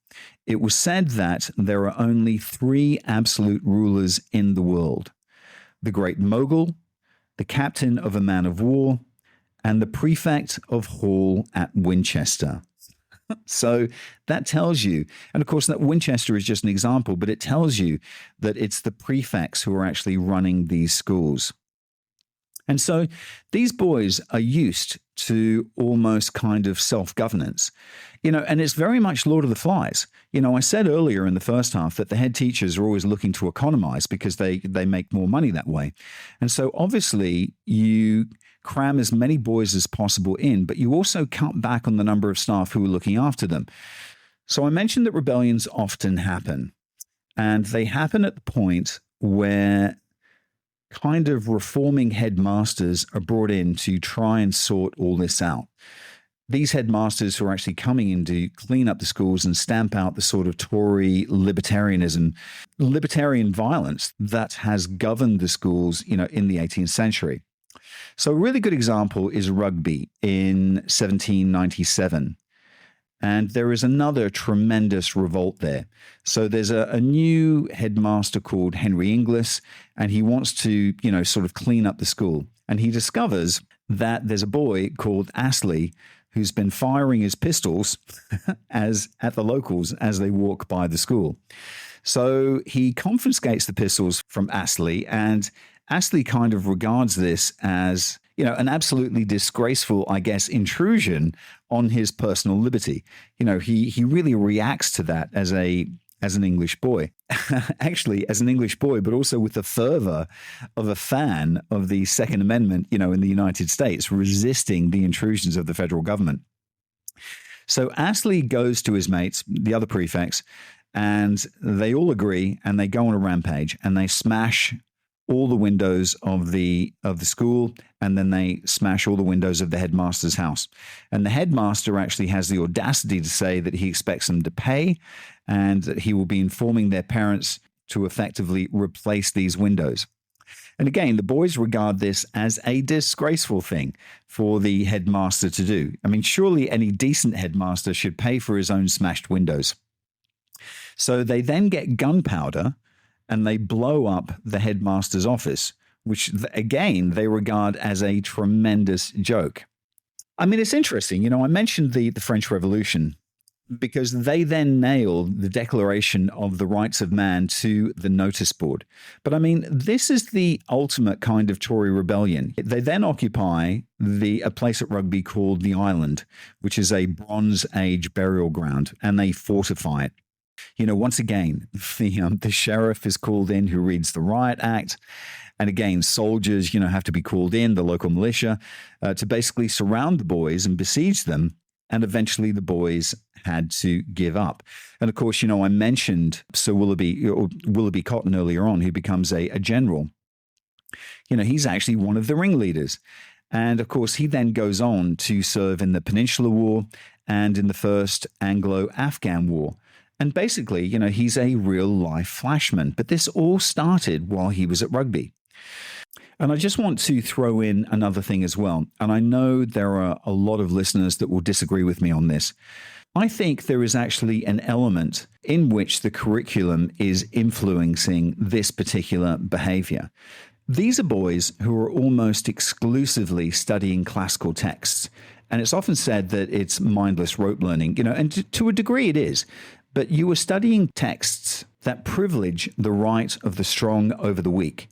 It was said that there are only 3 absolute rulers in the world: the Great Mogul, the captain of a man of war, and the prefect of Hall at Winchester. So that tells you, and of course that Winchester is just an example, but it tells you that it's the prefects who are actually running these schools. And so these boys are used to almost kind of self-governance, and it's very much Lord of the Flies. I said earlier in the first half that the head teachers are always looking to economize because they make more money that way. And so obviously you cram as many boys as possible in, but you also cut back on the number of staff who are looking after them. So I mentioned that rebellions often happen, and they happen at the point where kind of reforming headmasters are brought in to try and sort all this out. These headmasters who are actually coming in to clean up the schools and stamp out the sort of Tory libertarianism, libertarian violence that has governed the schools, in the 18th century. So a really good example is Rugby in 1797. And there is another tremendous revolt there. So there's a new headmaster called Henry Inglis, and he wants to, sort of clean up the school. And he discovers that there's a boy called Astley who's been firing his pistols at the locals as they walk by the school. So he confiscates the pistols from Astley, and Astley kind of regards this as, an absolutely disgraceful, I guess, intrusion on his personal liberty. He really reacts to that as an English boy, actually as an English boy, but also with the fervor of a fan of the Second Amendment, in the United States, resisting the intrusions of the federal government. So Astley goes to his mates, the other prefects, and they all agree, and they go on a rampage, and they smash all the windows of the school, and then they smash all the windows of the headmaster's house. And the headmaster actually has the audacity to say that he expects them to pay, and that he will be informing their parents to effectively replace these windows. And again, the boys regard this as a disgraceful thing for the headmaster to do. I mean, surely any decent headmaster should pay for his own smashed windows. So they then get gunpowder and they blow up the headmaster's office, which, again, they regard as a tremendous joke. I mean, it's interesting. I mentioned the French Revolution because they then nailed the Declaration of the Rights of Man to the notice board. But I mean, this is the ultimate kind of Tory rebellion. They then occupy a place at Rugby called the Island, which is a Bronze Age burial ground, and they fortify it. Once again, the sheriff is called in who reads the Riot Act. And again, soldiers, have to be called in, the local militia, to basically surround the boys and besiege them. And eventually the boys had to give up. And of course, I mentioned Sir Willoughby Cotton earlier on, who becomes a general. He's actually one of the ringleaders. And of course, he then goes on to serve in the Peninsular War and in the First Anglo-Afghan War. And basically, he's a real-life flashman. But this all started while he was at Rugby. And I just want to throw in another thing as well. And I know there are a lot of listeners that will disagree with me on this. I think there is actually an element in which the curriculum is influencing this particular behavior. These are boys who are almost exclusively studying classical texts. And it's often said that it's mindless rote learning, and to a degree it is. but you were studying texts that privilege the right of the strong over the weak.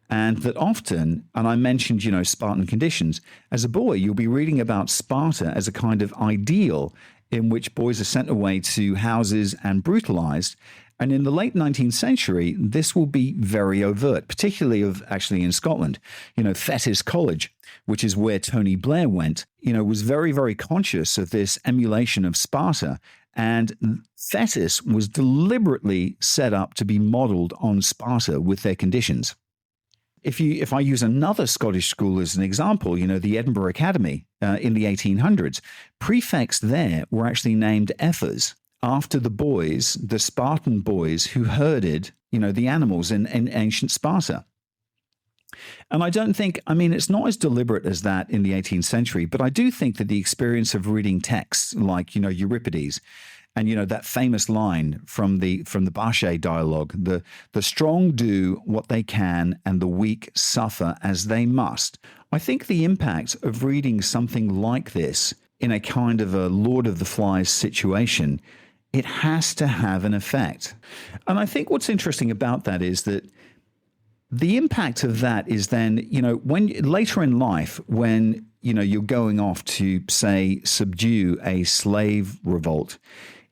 And that often, and I mentioned, Spartan conditions, as a boy, you'll be reading about Sparta as a kind of ideal in which boys are sent away to houses and brutalized. And in the late 19th century, this will be very overt, particularly actually in Scotland. Thetis College, which is where Tony Blair went, was very, very conscious of this emulation of Sparta. And Thetis was deliberately set up to be modeled on Sparta with their conditions. If I use another Scottish school as an example, the Edinburgh Academy in the 1800s, prefects there were actually named ephors after the Spartan boys who herded, the animals in ancient Sparta. And I don't think, it's not as deliberate as that in the 18th century, but I do think that the experience of reading texts like, Euripides, and that famous line from the Barricades dialogue, the strong do what they can and the weak suffer as they must. I think the impact of reading something like this in a kind of a Lord of the Flies situation, it has to have an effect. And I think what's interesting about that is that the impact of that is then, when later in life, when, you're going off to, say, subdue a slave revolt,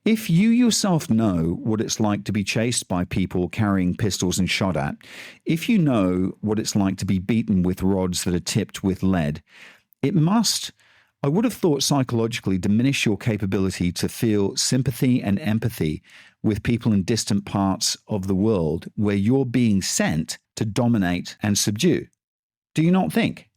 if you yourself know what it's like to be chased by people carrying pistols and shot at, if you know what it's like to be beaten with rods that are tipped with lead, it must, I would have thought, psychologically diminish your capability to feel sympathy and empathy with people in distant parts of the world where you're being sent to dominate and subdue. Do you not think?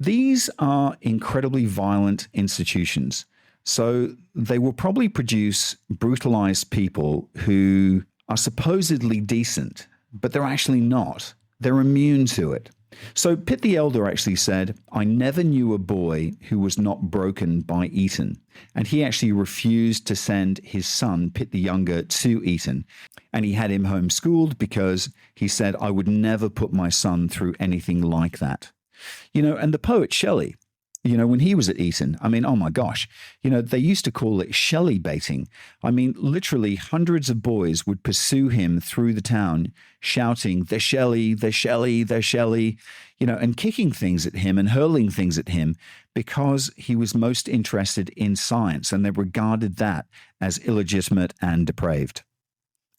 These are incredibly violent institutions. So they will probably produce brutalized people who are supposedly decent, but they're actually not. They're immune to it. So Pitt the Elder actually said, "I never knew a boy who was not broken by Eton." And he actually refused to send his son, Pitt the Younger, to Eton. And he had him homeschooled because he said, "I would never put my son through anything like that." And the poet Shelley, when he was at Eton, oh my gosh, they used to call it Shelley baiting. Literally hundreds of boys would pursue him through the town, shouting, "The Shelley, the Shelley, the Shelley," and kicking things at him and hurling things at him because he was most interested in science, and they regarded that as illegitimate and depraved.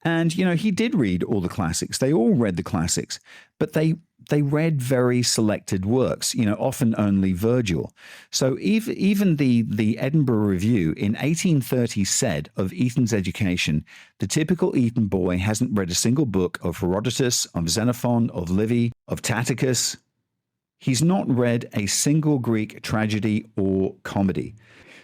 And, he did read all the classics. They all read the classics, but they read very selected works, often only Virgil. So even the Edinburgh Review in 1830 said of Eton's education, "The typical Eton boy hasn't read a single book of Herodotus, of Xenophon, of Livy, of Tacitus. He's not read a single Greek tragedy or comedy."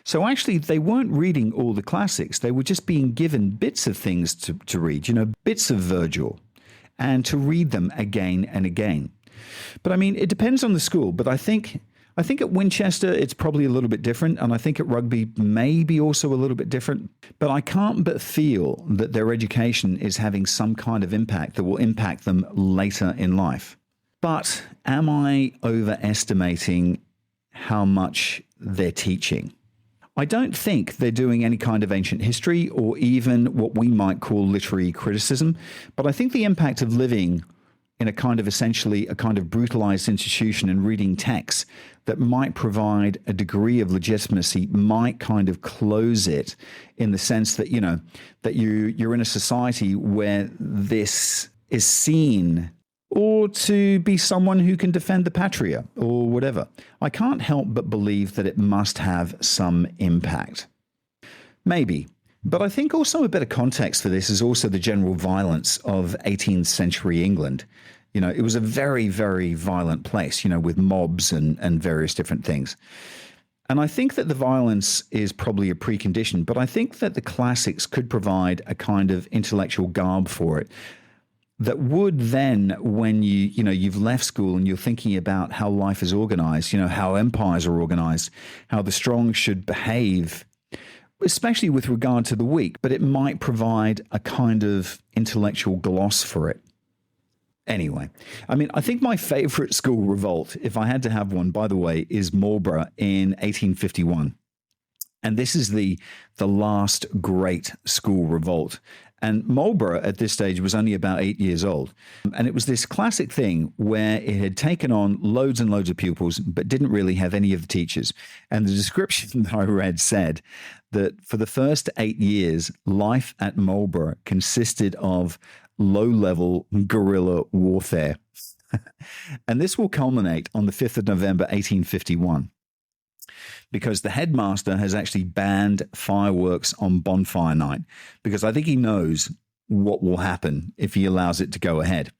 So actually, they weren't reading all the classics. They were just being given bits of things to read, bits of Virgil, and to read them again and again. But it depends on the school. But I think at Winchester, it's probably a little bit different. And I think at Rugby, maybe also a little bit different. But I can't but feel that their education is having some kind of impact that will impact them later in life. But am I overestimating how much they're teaching? I don't think they're doing any kind of ancient history or even what we might call literary criticism, but I think the impact of living in essentially a kind of brutalized institution and reading texts that might provide a degree of legitimacy might kind of close it in the sense that, that you're in a society where this is seen or to be someone who can defend the patria or whatever. I can't help but believe that it must have some impact. Maybe. But I think also a bit of context for this is also the general violence of 18th century England. It was a very, very violent place, with mobs and various different things. And I think that the violence is probably a precondition, but I think that the classics could provide a kind of intellectual garb for it that would then, when you've left school and you're thinking about how life is organized, how empires are organized, how the strong should behave, especially with regard to the weak, but it might provide a kind of intellectual gloss for it. Anyway, I think my favorite school revolt, if I had to have one, by the way, is Marlborough in 1851. And this is the last great school revolt. And Marlborough at this stage was only about 8 years old. And it was this classic thing where it had taken on loads and loads of pupils, but didn't really have any of the teachers. And the description that I read said that for the first 8 years, life at Marlborough consisted of low-level guerrilla warfare. And this will culminate on the 5th of November, 1851. Because the headmaster has actually banned fireworks on bonfire night, because I think he knows what will happen if he allows it to go ahead.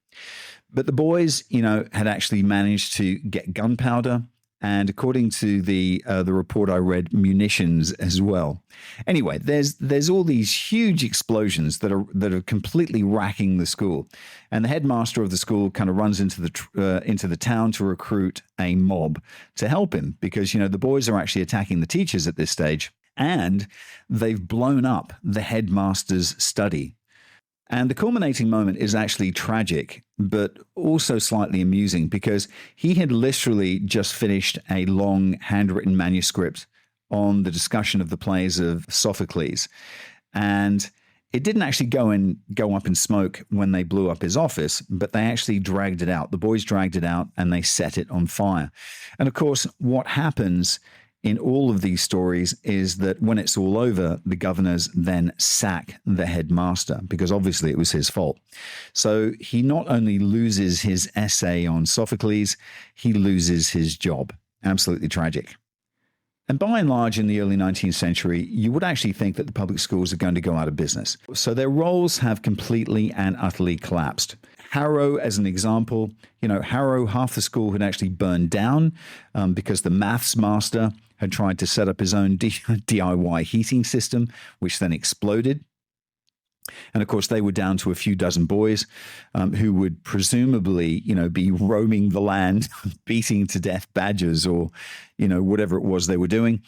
But the boys, had actually managed to get gunpowder, and according to the report I read, munitions as well. Anyway, there's all these huge explosions that are completely racking the school, and the headmaster of the school kind of runs into the town to recruit a mob to help him, because the boys are actually attacking the teachers at this stage, and they've blown up the headmaster's study. And the culminating moment is actually tragic, but also slightly amusing, because he had literally just finished a long handwritten manuscript on the discussion of the plays of Sophocles. And it didn't actually go up in smoke when they blew up his office, but they actually dragged it out. The boys dragged it out and they set it on fire. And of course, what happens in all of these stories is that when it's all over, the governors then sack the headmaster, because obviously it was his fault. So he not only loses his essay on Sophocles, he loses his job. Absolutely tragic. And by and large, in the early 19th century, you would actually think that the public schools are going to go out of business. So their roles have completely and utterly collapsed. Harrow, as an example, Harrow, half the school had actually burned down because the maths master had tried to set up his own DIY heating system, which then exploded. And of course, they were down to a few dozen boys who would presumably, be roaming the land, beating to death badgers or, whatever it was they were doing.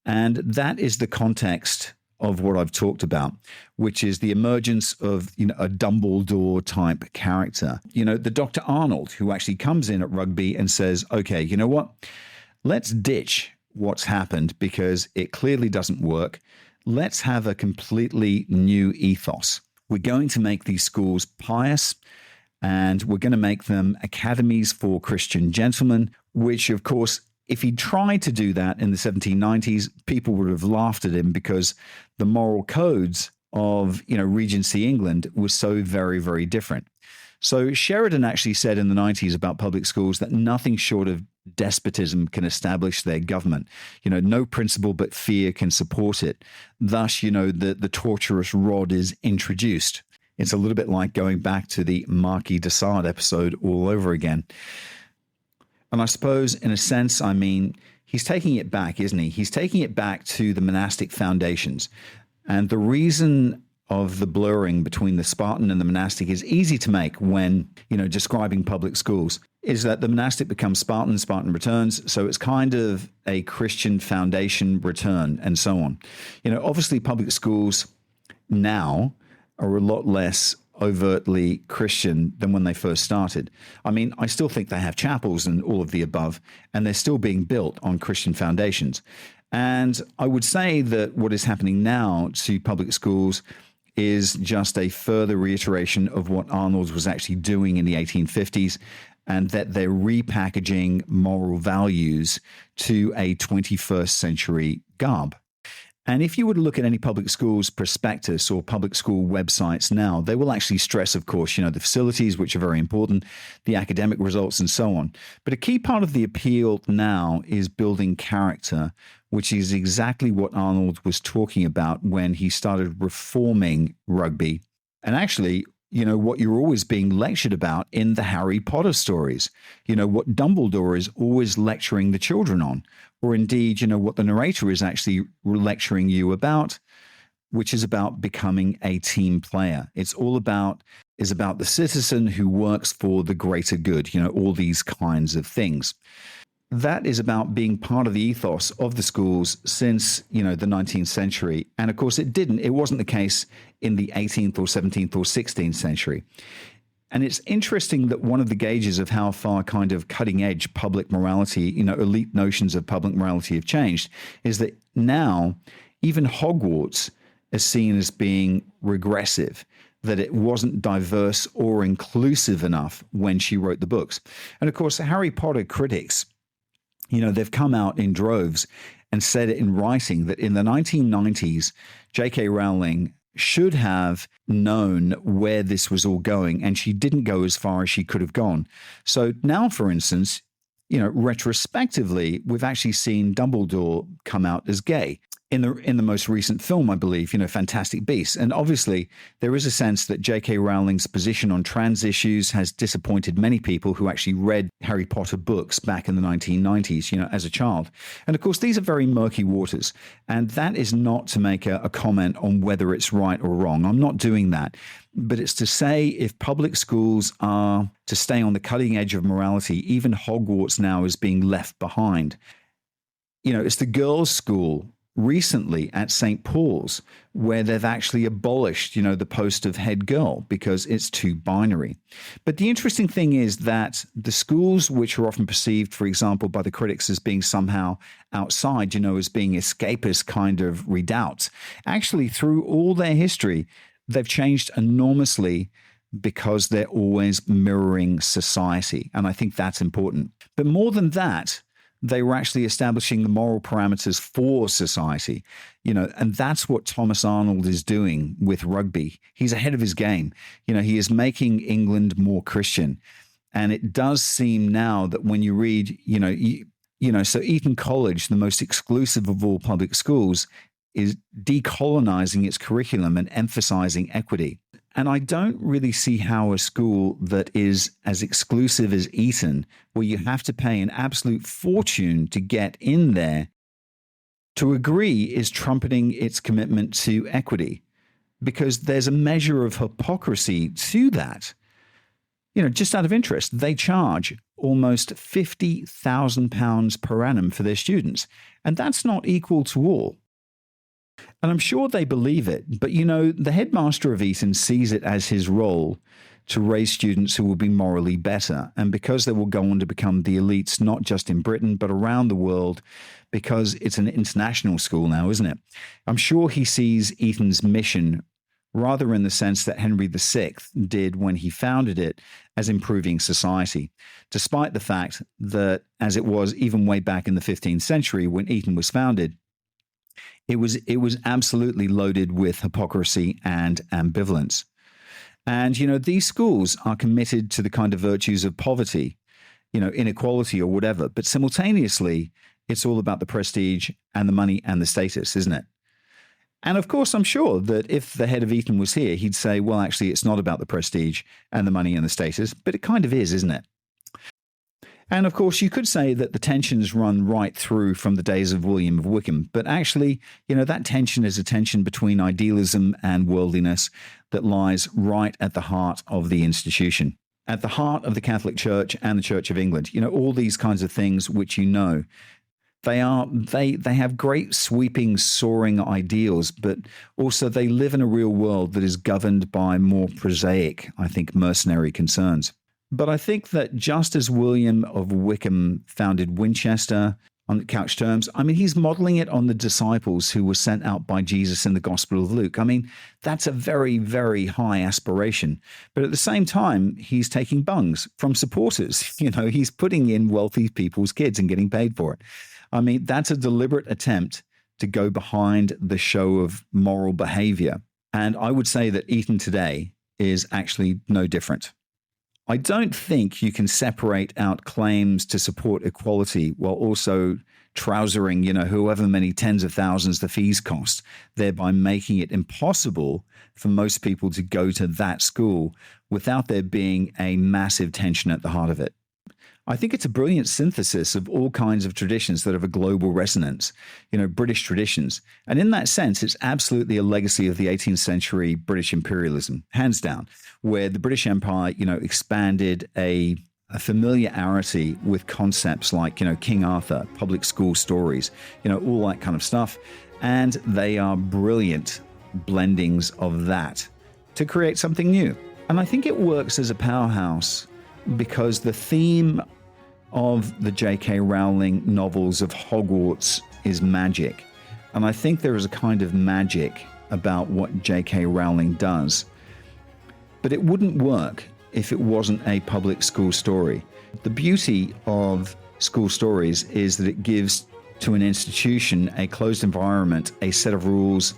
And that is the context of what I've talked about, which is the emergence of, a Dumbledore type character. The Dr. Arnold, who actually comes in at Rugby and says, okay, you know what? Let's ditch what's happened because it clearly doesn't work. Let's have a completely new ethos. We're going to make these schools pious, and we're going to make them academies for Christian gentlemen, which, of course, if he tried to do that in the 1790s, people would have laughed at him because the moral codes of, Regency England was so very, very different. So Sheridan actually said in the 90s about public schools that nothing short of despotism can establish their government. No principle but fear can support it. Thus, the torturous rod is introduced. It's a little bit like going back to the Marquis de Sade episode all over again. And I suppose, in a sense, he's taking it back, isn't he? He's taking it back to the monastic foundations. And the reason of the blurring between the Spartan and the monastic is easy to make when, describing public schools, is that the monastic becomes Spartan, Spartan returns. So it's kind of a Christian foundation return and so on. Obviously public schools now are a lot less overtly Christian than when they first started. I still think they have chapels and all of the above, and they're still being built on Christian foundations. And I would say that what is happening now to public schools is just a further reiteration of what Arnold was actually doing in the 1850s, and that they're repackaging moral values to a 21st century garb. And if you were to look at any public school's prospectus or public school websites now, they will actually stress, of course, the facilities, which are very important, the academic results, and so on. But a key part of the appeal now is building character, which is exactly what Arnold was talking about when he started reforming rugby. And actually, what you're always being lectured about in the Harry Potter stories, what Dumbledore is always lecturing the children on, or indeed, what the narrator is actually lecturing you about, which is about becoming a team player. It's all about the citizen who works for the greater good, all these kinds of things. That is about being part of the ethos of the schools since, the 19th century. And of course, it wasn't the case in the 18th or 17th or 16th century. And it's interesting that one of the gauges of how far kind of cutting edge public morality, elite notions of public morality have changed is that now even Hogwarts is seen as being regressive, that it wasn't diverse or inclusive enough when she wrote the books. And of course, Harry Potter critics, they've come out in droves and said it in writing that in the 1990s, J.K. Rowling should have known where this was all going, and she didn't go as far as she could have gone. So now, for instance, retrospectively, we've actually seen Dumbledore come out as gay in the most recent film, I believe, Fantastic Beasts. And obviously, there is a sense that J.K. Rowling's position on trans issues has disappointed many people who actually read Harry Potter books back in the 1990s, as a child. And of course, these are very murky waters. And that is not to make a comment on whether it's right or wrong. I'm not doing that. But it's to say if public schools are to stay on the cutting edge of morality, even Hogwarts now is being left behind. It's the girls' school recently at St. Paul's where they've actually abolished, the post of head girl because it's too binary. But the interesting thing is that the schools which are often perceived, for example, by the critics as being somehow outside, as being escapist kind of redoubts, actually through all their history, they've changed enormously because they're always mirroring society. And I think that's important. But more than that, they were actually establishing the moral parameters for society, and that's what Thomas Arnold is doing with rugby. He's ahead of his game. He is making England more Christian. And it does seem now that when you read, so Eton College, the most exclusive of all public schools, is decolonizing its curriculum and emphasizing equity. And I don't really see how a school that is as exclusive as Eton, where you have to pay an absolute fortune to get in there, to agree is trumpeting its commitment to equity, because there's a measure of hypocrisy to that. Just out of interest, they charge almost £50,000 per annum for their students, and that's not equal to all. And I'm sure they believe it, but the headmaster of Eton sees it as his role to raise students who will be morally better, and because they will go on to become the elites, not just in Britain, but around the world, because it's an international school now, isn't it? I'm sure he sees Eton's mission rather in the sense that Henry VI did when he founded it, as improving society, despite the fact that, as it was even way back in the 15th century when Eton was founded, it was absolutely loaded with hypocrisy and ambivalence. And, these schools are committed to the kind of virtues of poverty, inequality or whatever. But simultaneously, it's all about the prestige and the money and the status, isn't it? And of course, I'm sure that if the head of Eton was here, he'd say, well, actually, it's not about the prestige and the money and the status, but it kind of is, isn't it? And of course, you could say that the tensions run right through from the days of William of Wykeham. But actually, that tension is a tension between idealism and worldliness that lies right at the heart of the institution, at the heart of the Catholic Church and the Church of England. All these kinds of things which they have great sweeping, soaring ideals, but also they live in a real world that is governed by more prosaic, I think, mercenary concerns. But I think that just as William of Wykeham founded Winchester on couch terms, he's modeling it on the disciples who were sent out by Jesus in the Gospel of Luke. That's a very, very high aspiration. But at the same time, he's taking bungs from supporters. He's putting in wealthy people's kids and getting paid for it. That's a deliberate attempt to go behind the show of moral behavior. And I would say that Eton today is actually no different. I don't think you can separate out claims to support equality while also trousering, whoever many tens of thousands the fees cost, thereby making it impossible for most people to go to that school without there being a massive tension at the heart of it. I think it's a brilliant synthesis of all kinds of traditions that have a global resonance, British traditions. And in that sense, it's absolutely a legacy of the 18th century British imperialism, hands down, where the British Empire, expanded a familiarity with concepts like, King Arthur, public school stories, all that kind of stuff. And they are brilliant blendings of that to create something new. And I think it works as a powerhouse because the theme of the J.K. Rowling novels of Hogwarts is magic. And I think there is a kind of magic about what J.K. Rowling does. But it wouldn't work if it wasn't a public school story. The beauty of school stories is that it gives to an institution a closed environment, a set of rules,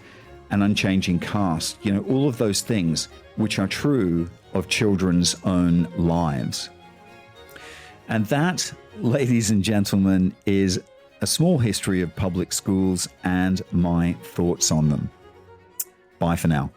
an unchanging cast. You know, all of those things which are true of children's own lives. And that, ladies and gentlemen, is a small history of public schools and my thoughts on them. Bye for now.